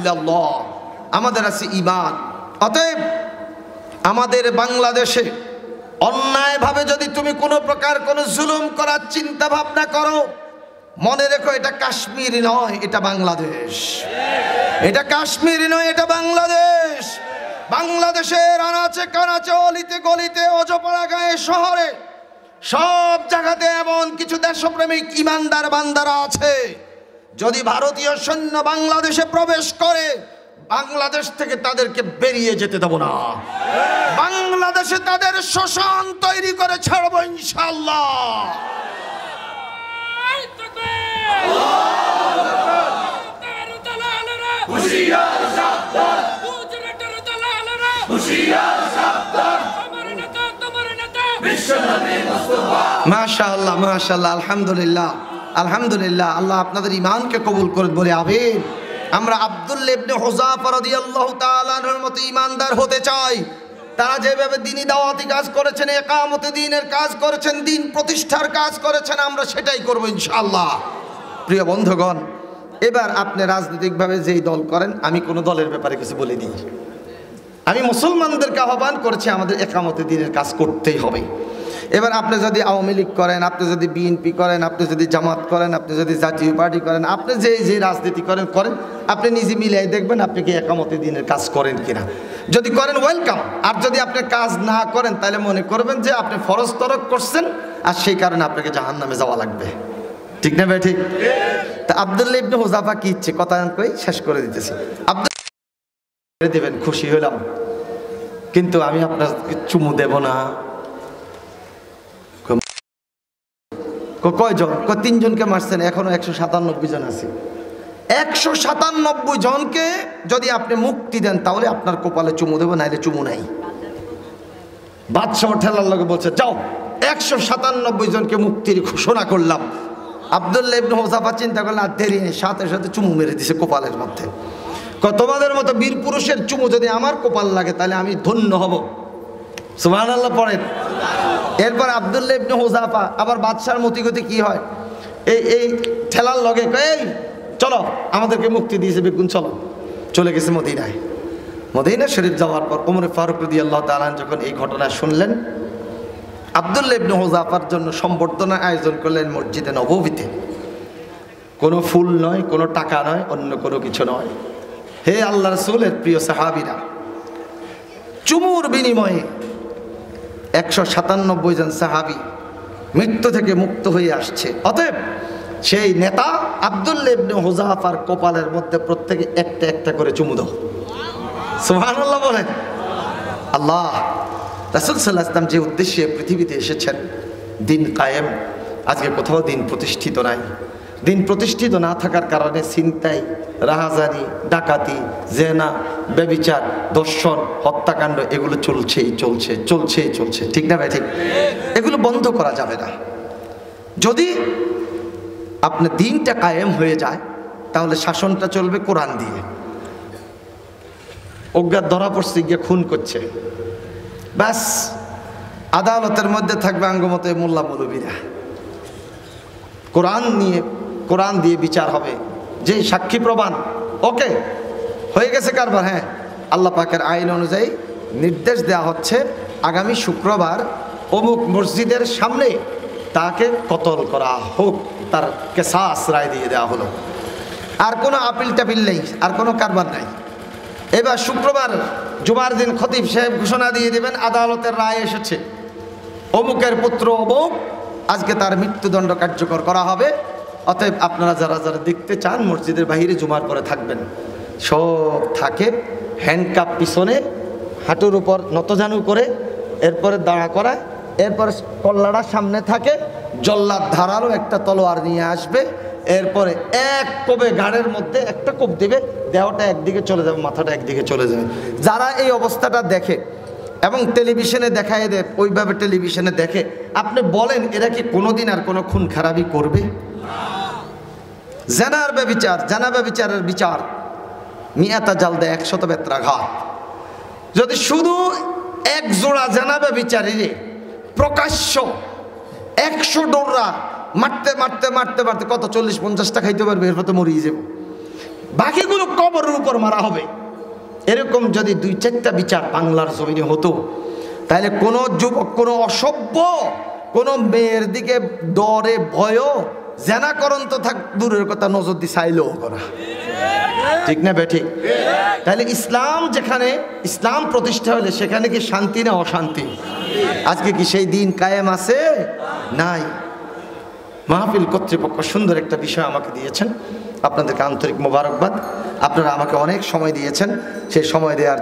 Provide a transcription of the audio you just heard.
ইল্লাল্লাহ, আমাদের আছে ঈমান। অতএব আমাদের বাংলাদেশে অন্যায়ভাবে যদি তুমি কোনো প্রকার কোনো জুলুম করার চিন্তা ভাবনা করো, মনে রেখো এটা কাশ্মীর নয়, এটা বাংলাদেশ। এটা কাশ্মীর নয়, এটা বাংলাদেশ। বাংলাদেশের আনাচে কানাচে, অলিতে গলিতে, অজপাড়া গায়ে শহরে, সব জায়গাতে এমন কিছু দেশপ্রেমিক ইমানদার বান্দারা আছে, যদি ভারতীয় সৈন্য বাংলাদেশে প্রবেশ করে, বাংলাদেশ থেকে তাদেরকে বেরিয়ে যেতে দেব না। বাংলাদেশে তাদের শোষণ তৈরি করে ছাড়বো ইনশাআল্লাহ। মাশাআল্লাহ, মাশাআল্লাহ, আলহামদুলিল্লাহ, আলহামদুলিল্লাহ। আল্লাহ আপনাদের ঈমানকে কবুল করে বলে আমিন। আমরা আব্দুল্লাহ ইবনে হুযাফা রাদিয়াল্লাহু তাআলা আনহুর মতো ঈমানদার হতে চাই। তারা যেভাবে দ্বীনি দাওয়াতি কাজ করেছেন, ইকামতে দ্বীনের কাজ করেছেন, দ্বীন প্রতিষ্ঠার কাজ করেছেন, আমরা সেটাই করব ইনশাআল্লাহ। প্রিয় বন্ধুগণ, এবার আপনি রাজনৈতিকভাবে যেই দল করেন, আমি কোনো দলের ব্যাপারে কিছু বলে দিই। আমি মুসলমানদেরকে আহ্বান করেছি আমাদের ইকামতে দ্বীনের কাজ করতেই হবে। এবার আপনি যদি আওয়ামী লীগ করেন, আপনি যদি বিএনপি করেন, আপনি যদি জামাত করেন, আপনি যদি জাতীয় পার্টি করেন, আপনি যে রাজনীতি করেন, আপনি নিজে মিলিয়ে দেখবেন আপনি কি ইকামতে দ্বীনের কাজ করেন কিনা। যদি করেন ওয়েলকাম, আর যদি আপনি কাজ না করেন তাহলে মনে করবেন যে আপনি ফরজ তরক করছেন, আর সেই কারণে আপনাকে জাহান্নামে যাওয়া লাগবে। ঠিক না ভাই? ঠিক। তা আব্দুল্লাহ ইবনে হুযাফা কি ইচ্ছে, কথা কই শেষ করে দিতেছি। আব্দুল্লাহ দেবেন, খুশি হলাম, কিন্তু আমি আপনাকে চুমু দেব না। কয়জন? 3 জনকে মারছেন, এখনো 197 জন আছে। 197 জনকে যদি আপনি মুক্তি দেন তাহলে আপনার কপালে চুমু দেবো, নাইলে চুমু নাই। বাদশাহ ঠেলার লগে বলছে যাও, 197 জনকে মুক্তির ঘোষণা করলাম। আব্দুল্লাহ ইবনে হুযাফা চিন্তা করলেন আর দেরি নেই, সাথে সাথে চুমু মেরে দিছে কপালের মধ্যে। তোমাদের মতো বীর পুরুষের চুমু যদি আমার কপাল লাগে তাহলে আমি ধন্য হব। সুবহানাল্লাহ পড়েন। এরপর আব্দুল্লাহ ইবনে হুযাফা আবার বাদশার মতিগতি কি হয়, এই ঠেলার লগে এই চলো, আমাদেরকে মুক্তি দিয়েছে বেগুন, চলো। চলে গেছে মদিনায়। মদিনা শরীফ যাওয়ার পর ওমর ফারুক রাদিয়াল্লাহু তাআলা যখন এই ঘটনা শুনলেন, আব্দুল্লাহ ইবনে হুযাফার জন্য সম্বর্ধনা আয়োজন করলেন মসজিদে নববীতে। কোনো ফুল নয়, কোনো টাকা নয়, অন্য কোনো কিছু নয়। হে আল্লাহ রাসূলের প্রিয় সাহাবীরা, চুমুর বিনিময়ে 197 জন সাহাবী মৃত্যু থেকে মুক্ত হয়ে আসছে। অতএব সেই নেতা আব্দুল্লাহ ইবনে হুযাফার কপালের মধ্যে প্রত্যেকে একটা একটা করে চুমু দাও। সুবহানাল্লাহ বলেন। আল্লাহ রাসূল সাল্লাল্লাহু আলাইহি ওয়াসাল্লাম যে উদ্দেশ্যে পৃথিবীতে এসেছেন, দিন কায়েম, আজকে কোথাও দিন প্রতিষ্ঠিত নাই। দিন প্রতিষ্ঠিত না থাকার কারণে ছিনতাই, রাহাজানি, ডাকাতি, জেনা, ব্যভিচার, দর্শন, হত্যাকাণ্ড এগুলো চলছেই চলছে। ঠিক না ভাই? ঠিক। এগুলো বন্ধ করা যাবে না। যদি আপনার দিনটা কায়েম হয়ে যায় তাহলে শাসনটা চলবে কোরআন দিয়ে। অজ্ঞাত ধরা পড়ছে গিয়ে খুন করছে, ব্যাস আদালতের মধ্যে থাকবে আঙ্গমতে মোল্লা মৌলবীরা। কোরআন দিয়ে বিচার হবে। যে সাক্ষী প্রমাণ ওকে হয়ে গেছে কারবার, হ্যাঁ, আল্লাহ পাকের আইন অনুযায়ী নির্দেশ দেওয়া হচ্ছে আগামী শুক্রবার অমুক মসজিদের সামনে তাকে কতল করা হোক, তার কেসাস রায় দিয়ে দেওয়া হলো। আর কোনো আপিল টাপিল নেই, আর কোনো কারবার নাই। এবার শুক্রবার জুমার দিন খতিব সাহেব ঘোষণা দিয়ে দেবেন আদালতের রায় এসেছে, অমুকের পুত্র অমুক, আজকে তার মৃত্যুদণ্ড কার্যকর করা হবে। অতএব আপনারা যারা যারা দেখতে চান মসজিদের বাহিরে জুমার পরে থাকবেন, সব থাকে হ্যান্ডকাপ পিছনে, হাঁটুর উপর নতজানু করে, এরপরে দাঁড়া করা, এরপরে কল্লাটা সামনে থাকে, জল্লাদ ধারালো একটা তলোয়ার নিয়ে আসবে, এরপরে এক কোপে ঘাড়ের মধ্যে একটা কোপ দেবে, দেহটা একদিকে চলে যাবে, মাথাটা একদিকে চলে যাবে। যারা এই অবস্থাটা দেখে এবং টেলিভিশনে দেখায় দেয়, ওইভাবে টেলিভিশনে দেখে, আপনি বলেন এরা কি কোনোদিন আর কোনো খুন খারাপি করবে? জানার ব্যভিচার, জানা ব্যভিচারের বিচার মিয়াতা জাল দেয় 100 বেত্রাঘাত। যদি শুধু এক জোড়া জানা ব্যভিচারীরে প্রকাশ্য 100 ডোররা মারতে মারতে মারতে মারতে কত 40-50টা খাইতে পারবে, এরপর তো মরিয়ে যাব। বাকিগুলো কবরের উপর মারা হবে। এরকম যদি 2-4টা বিচার বাংলার জমিনে হতো, তাহলে কোনো যুবক, কোনো অসভ্য, কোনো মেয়ের দিকে ডরে ভয়ও জেনা করন তো থাক দূরের কথা, নজর দিয়ে চাইলেও করা, ঠিক না বেঠিক? তাহলে ইসলাম যেখানে, ইসলাম প্রতিষ্ঠা হলে সেখানে কি শান্তি না অশান্তি? আজকে কি সেই দিন কায়েম আছে? নাই। মাহফিল কর্তৃপক্ষ সুন্দর একটা বিষয় আমাকে দিয়েছেন, আপনাদেরকে আন্তরিক মোবারকবাদ। আপনারা আমাকে অনেক সময় দিয়েছেন, সেই সময় দেওয়ার